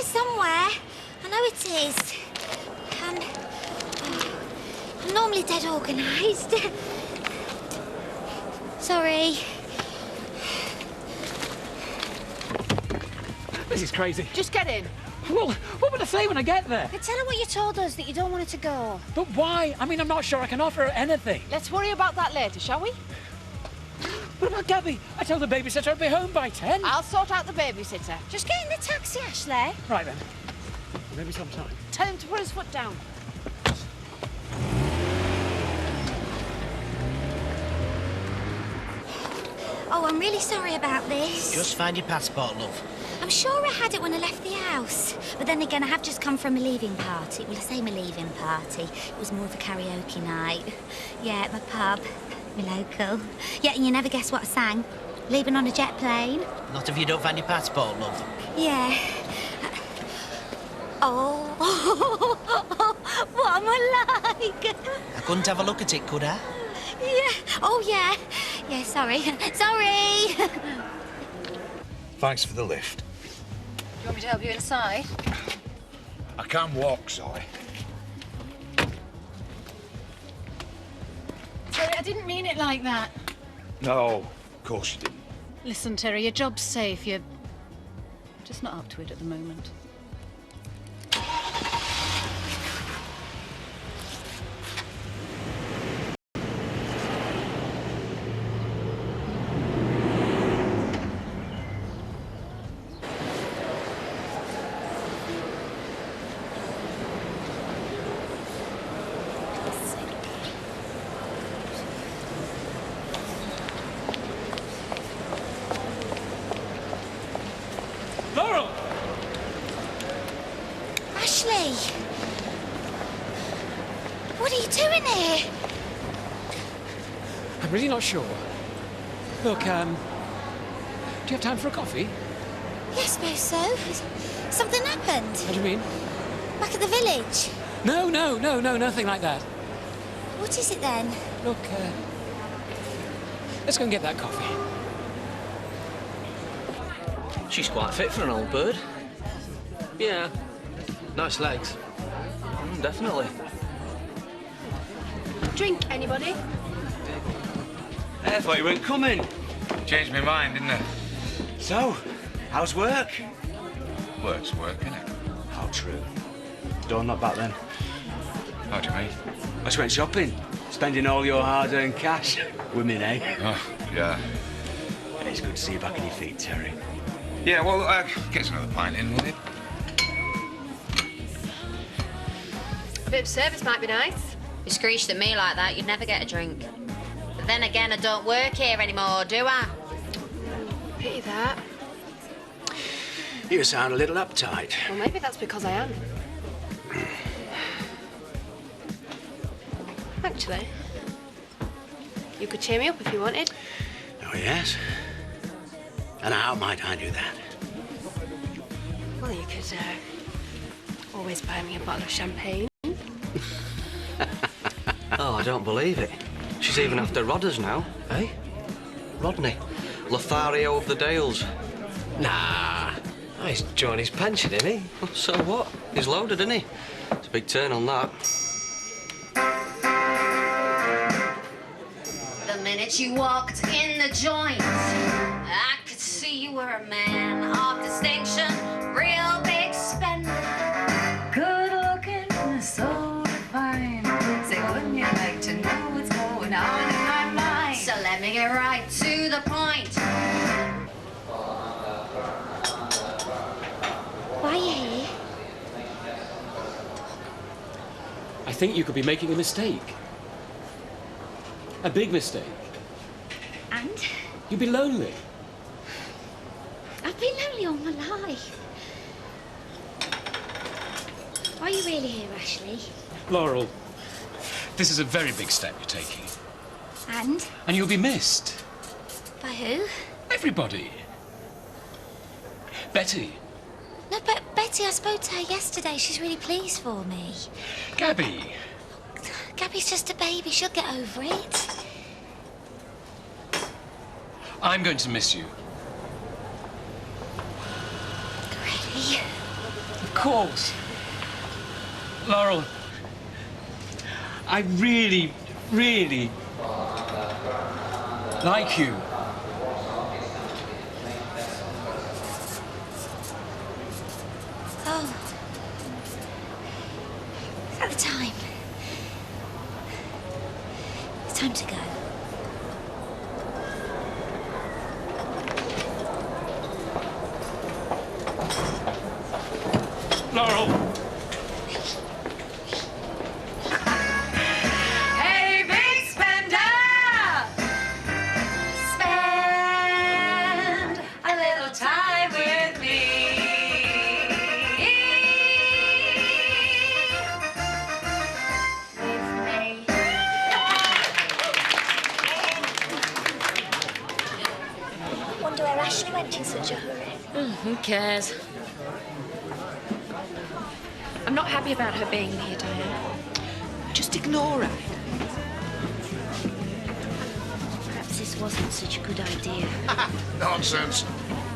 here somewhere. I know it is. I'm normally dead organised. Sorry. This is crazy. Just get in. Well, what will I say when I get there? Tell her what you told us, that you don't want her to go. But why? I mean, I'm not sure I can offer her anything. Let's worry about that later, shall we? What about Gabby? I told the babysitter I'd be home by 10. I'll sort out the babysitter. Just get in the taxi, Ashley. Right then. Maybe sometime. Tell him to put his foot down. Oh, I'm really sorry about this. Just find your passport, love. I'm sure I had it when I left the house. But then again, I have just come from a leaving party. Well, I say my leaving party. It was more of a karaoke night. Yeah, at my pub. My local. Yeah, and you never guess what I sang. Leaving on a jet plane. Not if you don't find your passport, love. Yeah. Oh. What am I like? I couldn't have a look at it, could I? Yeah. Oh, yeah. Yeah, sorry. Sorry. Thanks for the lift. Do you want me to help you inside? I can't walk, sorry. Terry, I didn't mean it like that. No, of course you didn't. Listen, Terry, your job's safe. You're just not up to it at the moment. Laurel! Ashley! What are you doing here? I'm really not sure. Look, do you have time for a coffee? Yeah, I suppose so. Something happened. What do you mean? Back at the village. No, nothing like that. What is it then? Look, let's go and get that coffee. She's quite fit for an old bird. Yeah. Nice legs. Definitely. Drink, anybody? I thought you weren't coming. Changed my mind, didn't I? So, how's work? Work's work, innit? How true. Don't knock back then. How do you mean? I just went shopping, spending all your hard-earned cash. Women, eh? Oh, yeah. It's good to see you back on your feet, Terry. Yeah, well, get us another pint in, will you? A bit of service might be nice. You screeched at me like that, you'd never get a drink. But then again, I don't work here anymore, do I? Pity that. You sound a little uptight. Well, maybe that's because I am. Actually, you could cheer me up if you wanted. Oh, yes? And how might I do that? Well, you could always buy me a bottle of champagne. Oh, I don't believe it. She's even after Rodders now, eh? Rodney, Lothario of the Dales. Nah. Oh, he's drawing his pension, isn't he? So what? He's loaded, isn't he? It's a big turn on that. The minute you walked in the joint, I could see you were a man of distinction, real big spender. Good looking, so fine. Say, wouldn't you like to know what's going on in my mind? So let me get right to the point. Why are you here? I think you could be making a mistake. A big mistake. And? You'd be lonely. I've been lonely all my life. Why are you really here, Ashley? Laurel, this is a very big step you're taking. And? And you'll be missed. By who? Everybody. Betty. No, but Betty, I spoke to her yesterday. She's really pleased for me. Gabby. Gabby's just a baby. She'll get over it. I'm going to miss you. Really? Of course. Laurel, I really, really like you. Oh. Is that the time? It's time to go. Laurel. Hey, big spender! Spend a little time with me. Wonder where Ashley went in such a hurry. Who cares? I'm not happy about her being here, Diane. Just ignore her. Perhaps this wasn't such a good idea. Nonsense.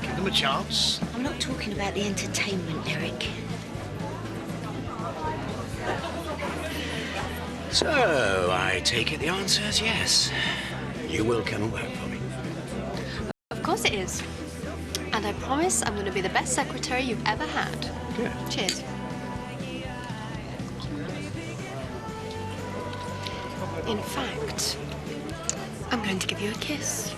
Give them a chance. I'm not talking about the entertainment, Eric. So, I take it the answer is yes. You will come and work for me. Of course it is. And I promise I'm going to be the best secretary you've ever had. Good. Cheers. In fact, I'm going to give you a kiss.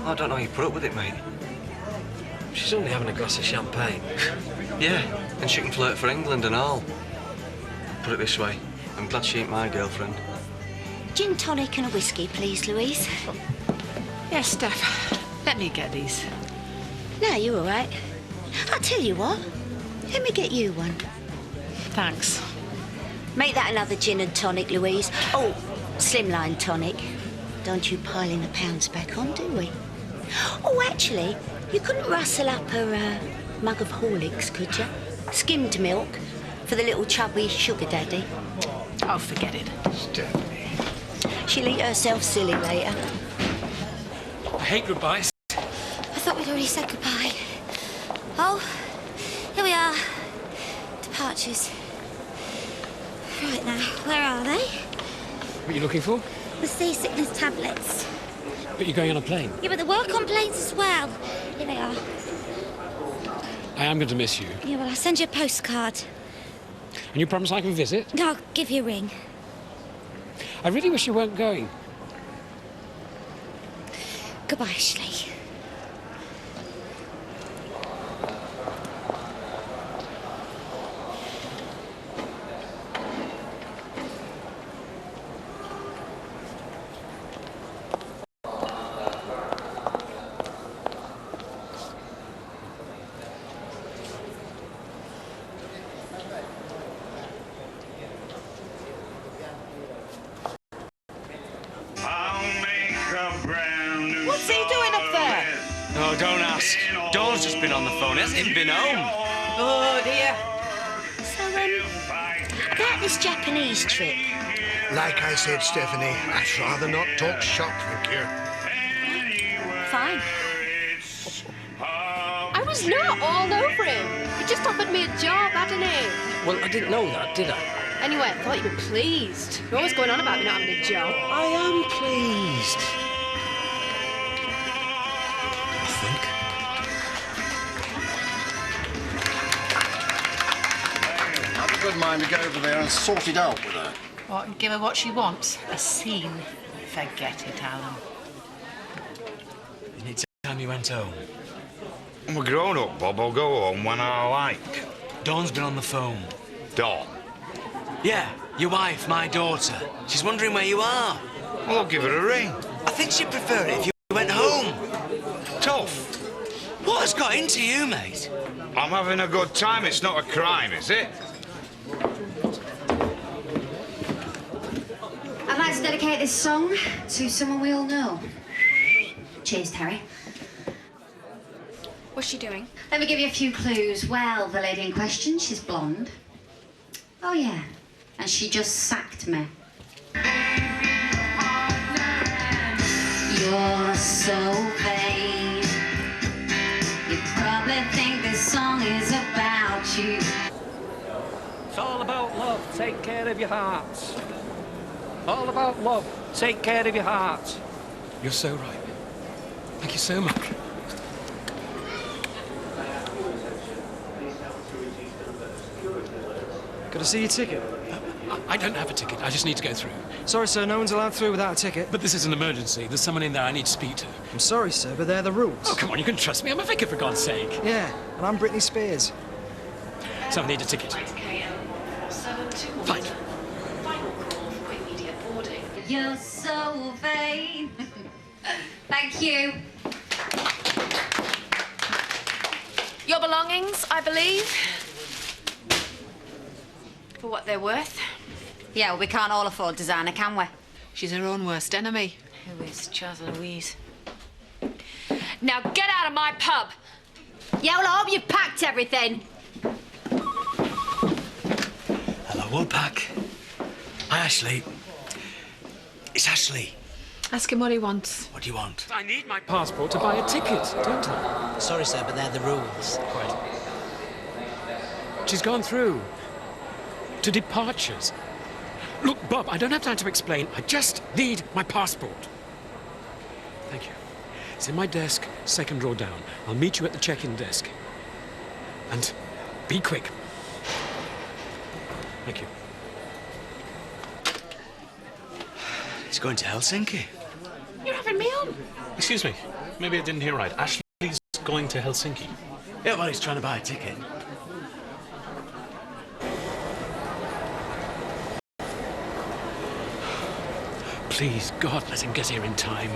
I don't know how you put up with it, mate. She's only having a glass of champagne. Yeah, and she can flirt for England and all. Put it this way, I'm glad she ain't my girlfriend. Gin tonic and a whiskey, please, Louise. Yes, Steph. Let me get these. No, you're all right. I'll tell you what. Let me get you one. Thanks. Make that another gin and tonic, Louise. Oh, slimline tonic. Don't you pile in the pounds back on, do we? Oh, actually, you couldn't rustle up a mug of Horlicks, could you? Skimmed milk for the little chubby sugar daddy. Oh, forget it. Stephanie. She'll eat herself silly later. I hate goodbyes. I thought we'd already said goodbye. Oh, here we are. Departures. Right now, where are they? What are you looking for? The seasickness tablets. But you're going on a plane. Yeah, but they work on planes as well. Here they are. I am going to miss you. Yeah, well, I'll send you a postcard. And you promise I can visit? No, I'll give you a ring. I really wish you weren't going. Goodbye, Ashley. What's he doing up there? No, don't ask. Dawn's just been on the phone. He hasn't even been home. Oh, dear. So, about this Japanese trip. Like I said, Stephanie, I'd rather not talk shop, thank you. Fine. I was not all over him. He just offered me a job, hadn't he? Well, I didn't know that, did I? Anyway, I thought you were pleased. You're always going on about me not having a job. I am pleased. I think. Have a good mind to go over there and sort it out with her. What, and give her what she wants? A scene? Forget it, Alan. Any time you went home? I'm a grown-up, Bob. I'll go home when I like. Dawn's been on the phone. Dawn. Yeah, your wife, my daughter. She's wondering where you are. Well, I'll give her a ring. I think she'd prefer it if you went home. Tough. What has got into you, mate? I'm having a good time. It's not a crime, is it? I'd like to dedicate this song to someone we all know. Cheers, Terry. What's she doing? Let me give you a few clues. Well, the lady in question, she's blonde. Oh, yeah. And she just sacked me. You're so vain. all about love. Take care of your hearts. All about love. Take care of your hearts. You're so right. Thank you so much. Got to see your ticket? I don't have a ticket. I just need to go through. Sorry, sir, no one's allowed through without a ticket. But this is an emergency. There's someone in there I need to speak to. I'm sorry, sir, but they're the rules. Oh, come on, you can trust me. I'm a vicar, for God's sake. Yeah, and I'm Britney Spears. So I need a ticket. Fine. You're so vain. Thank you. Your belongings, I believe. For what they're worth. Yeah, well, we can't all afford designer, can we? She's her own worst enemy. Who is Charles Louise? Now get out of my pub! Yeah, well, I hope you packed everything. Hello, Woodpack. Hi, Ashley. It's Ashley. Ask him what he wants. What do you want? I need my passport to buy a ticket, don't I? Sorry, sir, but they're the rules. Quite. She's gone through. To departures. Look, Bob, I don't have time to explain. I just need my passport. Thank you. It's in my desk, second drawer down. I'll meet you at the check-in desk. And be quick. Thank you. He's going to Helsinki. You're having me on. Excuse me. Maybe I didn't hear right. Ashley's going to Helsinki. Yeah, well, he's trying to buy a ticket. Please, God, let him get here in time.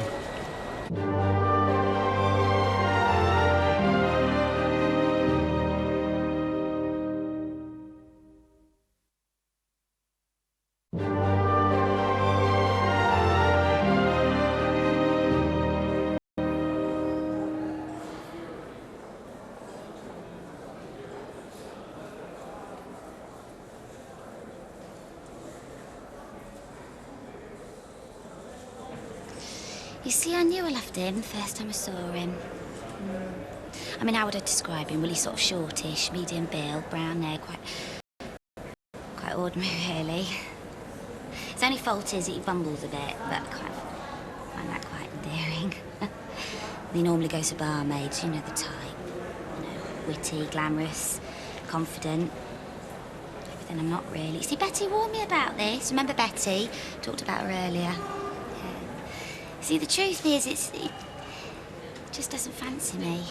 You see, I knew I loved him the first time I saw him. I mean, how would I describe him? Well, he's sort of shortish, medium build, brown hair, quite ordinary, really. His only fault is that he bumbles a bit, but I find that quite endearing. He normally goes for barmaids, you know the type. You know, witty, glamorous, confident. Everything I'm not really. See, Betty warned me about this. Remember Betty? Talked about her earlier. See, the truth is, it just doesn't fancy me.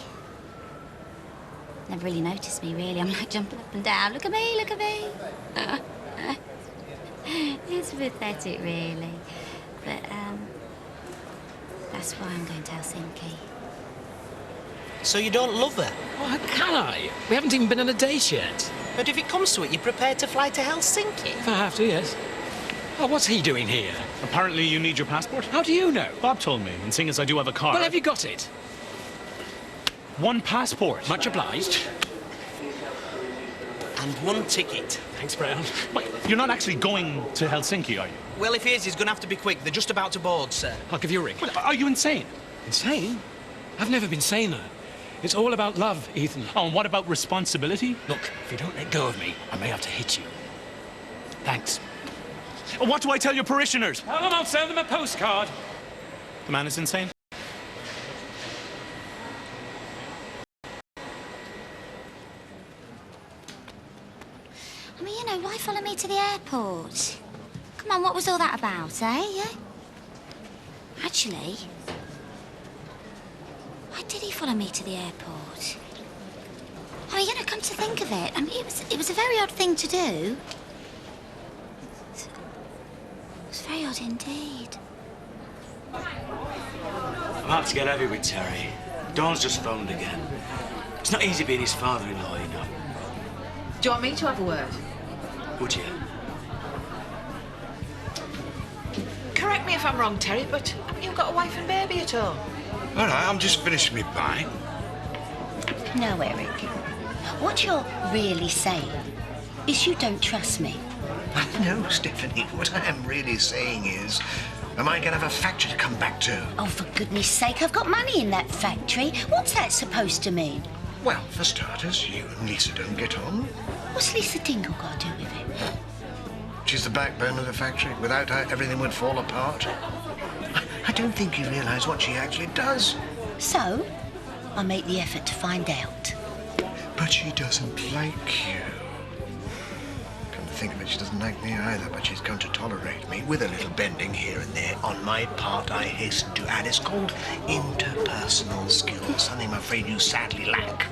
Never really noticed me, really. I'm like jumping up and down. Look at me, look at me. It's pathetic, really. But, that's why I'm going to Helsinki. So you don't love her? Oh, how can I? We haven't even been on a date yet. But if it comes to it, you're prepared to fly to Helsinki? If I have to, yes. Oh, what's he doing here? Apparently you need your passport. How do you know? Bob told me, and seeing as I do have a car... Well, have you got it? One passport. Much obliged. And one ticket. Thanks, Brown. Wait, you're not actually going to Helsinki, are you? Well, if he is, he's going to have to be quick. They're just about to board, sir. I'll give you a ring. Well, are you insane? Insane? I've never been saner. It's all about love, Ethan. Oh, and what about responsibility? Look, if you don't let go of me, I may have to hit you. Thanks. What do I tell your parishioners? Tell them I'll send them a postcard. The man is insane. I mean, you know, why follow me to the airport? Come on, what was all that about, eh? Yeah? Actually, why did he follow me to the airport? I mean, you know, come to think of it, I mean, it was a very odd thing to do. It was very odd indeed. I'm about to get heavy with Terry. Dawn's just phoned again. It's not easy being his father-in-law, you know. Do you want me to have a word? Would you? Correct me if I'm wrong, Terry, but haven't you got a wife and baby at all? All right, I'm just finishing my pint. No, Eric. What you're really saying is you don't trust me. No, Stephanie, what I am really saying is, am I going to have a factory to come back to? Oh, for goodness sake, I've got money in that factory. What's that supposed to mean? Well, for starters, you and Lisa don't get on. What's Lisa Dingle got to do with it? She's the backbone of the factory. Without her, everything would fall apart. I don't think you realise what she actually does. So, I make the effort to find out. But she doesn't like you. Come to think of it, she doesn't like me either, but she's going to tolerate me with a little bending here and there. On my part, I hasten to add, it's called interpersonal skills, something I'm afraid you sadly lack.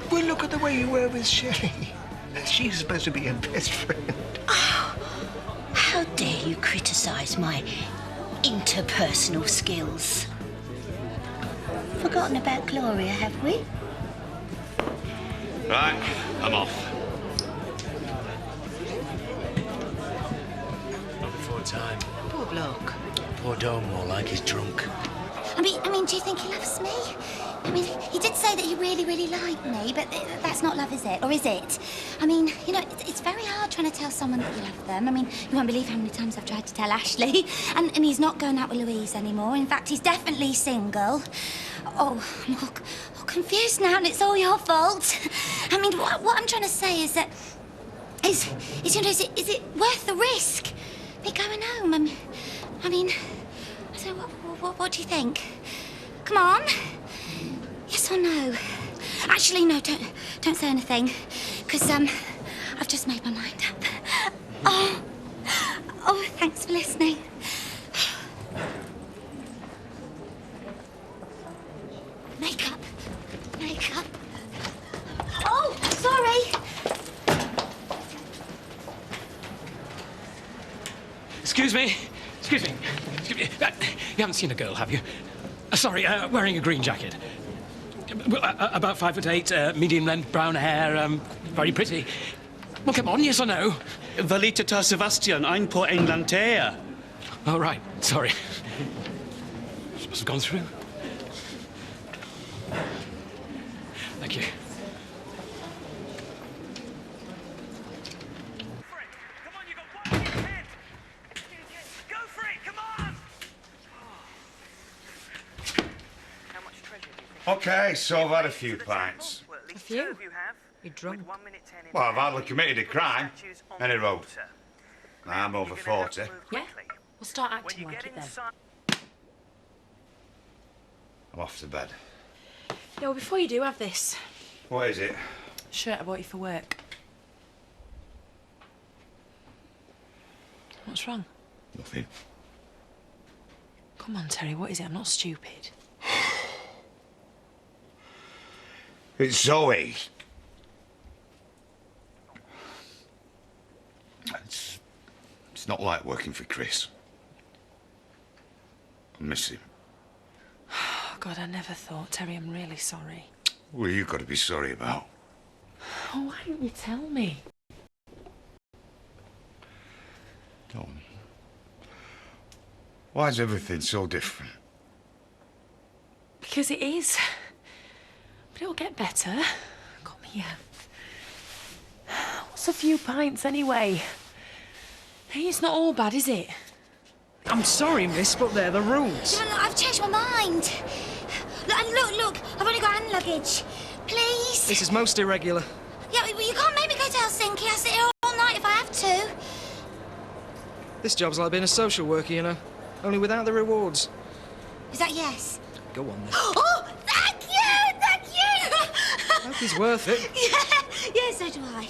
Well, look at the way you were with Shelley. She's supposed to be your best friend. Oh, how dare you criticise my interpersonal skills? Forgotten about Gloria, have we? Right, I'm off. Not before time. Poor bloke. Poor Dome, more like he's drunk. I mean, do you think he loves me? I mean, he did say that he really, really liked me, but that's not love, is it? Or is it? I mean, you know, it's very hard trying to tell someone that you love them. I mean, you won't believe how many times I've tried to tell Ashley. And he's not going out with Louise anymore. In fact, he's definitely single. Oh, I'm all confused now, and it's all your fault. I mean, what I'm trying to say is that... Is it worth the risk? Me going home? I mean... I don't know, what do you think? Come on. Yes or no? Actually, no, don't say anything. Because, I've just made my mind up. Oh, thanks for listening. Makeup. Oh, sorry. Excuse me. You haven't seen a girl, have you? Sorry, wearing a green jacket. Well, about 5'8", medium length, brown hair, very pretty. Well, come on, yes or no? Valitata Sebastian, ein po Englantea. Oh, right, sorry. She must have gone through. Thank you. OK, so I've had a few pints. A few? You're drunk. Well, I've hardly committed a crime. Any road. I'm over 40. Yeah? We'll start acting like it then. I'm off to bed. Yeah, well, before you do, have this. What is it? Shirt I bought you for work. What's wrong? Nothing. Come on, Terry, what is it? I'm not stupid. It's Zoe. It's not like working for Chris. I miss him. Oh, God, I never thought. Terry, I'm really sorry. What have you got to be sorry about? Oh, why don't you tell me? Don't. Why is everything so different? Because it is. But it'll get better. Come here. What's a few pints, anyway? Hey, it's not all bad, is it? I'm sorry, miss, but they're the rules. No, I've changed my mind. Look, I've only got hand luggage. Please. This is most irregular. Yeah, you can't make me go to Helsinki. I'll sit here all night if I have to. This job's like being a social worker, you know. Only without the rewards. Is that yes? Go on, then. Oh, thank you! I hope he's worth it. Yeah, so do I.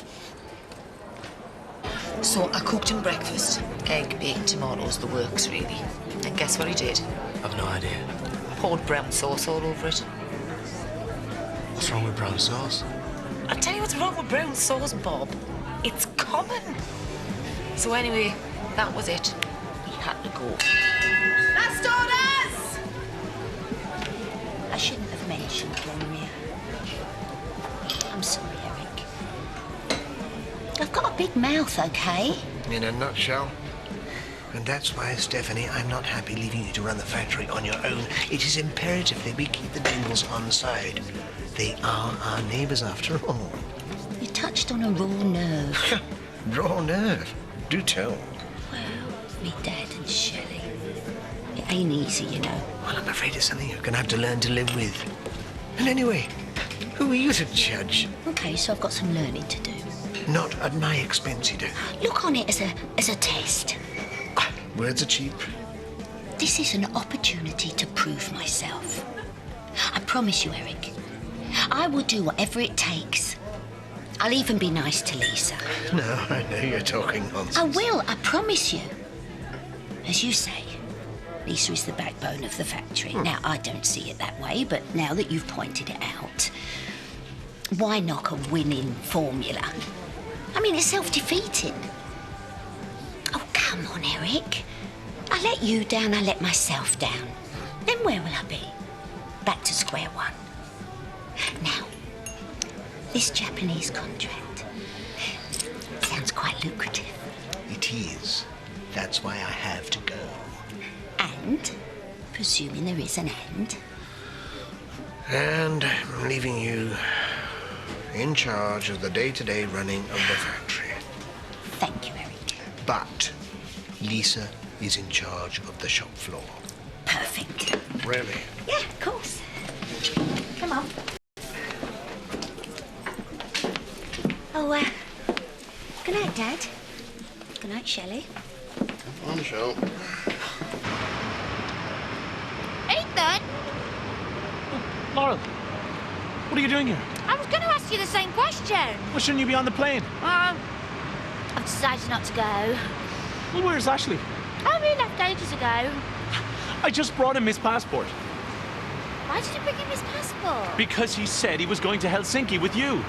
So I cooked him breakfast. Egg, bacon, tomatoes, the works, really. And guess what he did? I've no idea. Poured brown sauce all over it. What's wrong with brown sauce? I'll tell you what's wrong with brown sauce, Bob. It's common. So anyway, that was it. He had to go. Last orders! I shouldn't have mentioned Gloria. I'm sorry, Eric. I've got a big mouth, OK? In a nutshell. And that's why, Stephanie, I'm not happy leaving you to run the factory on your own. It is imperative that we keep the Dingles on side. They are our neighbours, after all. You touched on a raw nerve. Raw nerve? Do tell. Well, me dad and Shelley. It ain't easy, you know. Well, I'm afraid it's something you're going to have to learn to live with. And anyway, who are you to judge? Okay, so I've got some learning to do. Not at my expense, you do. Look on it as a test. Words are cheap. This is an opportunity to prove myself. I promise you, Eric, I will do whatever it takes. I'll even be nice to Lisa. No, I know you're talking nonsense. I will, I promise you. As you say, Lisa is the backbone of the factory. Now, I don't see it that way, but now that you've pointed it out, why knock a winning formula? I mean, it's self-defeating. Oh, come on, Eric. I let you down, I let myself down. Then where will I be? Back to square one. Now, this Japanese contract sounds quite lucrative. It is. That's why I have to go. And, presuming there is an end. And I'm leaving you in charge of the day-to-day running of the factory. Thank you, Eric. But Lisa is in charge of the shop floor. Perfect. Really? Yeah, of course. Come on. Oh, good night, Dad. Good night, Shelley. Come on, Shell. Ethan, Laurel, what are you doing here? I was going to ask you the same question. Well, shouldn't you be on the plane? I've decided not to go. Well, where's Ashley? Oh, we left ages ago. I just brought him his passport. Why did you bring him his passport? Because he said he was going to Helsinki with you.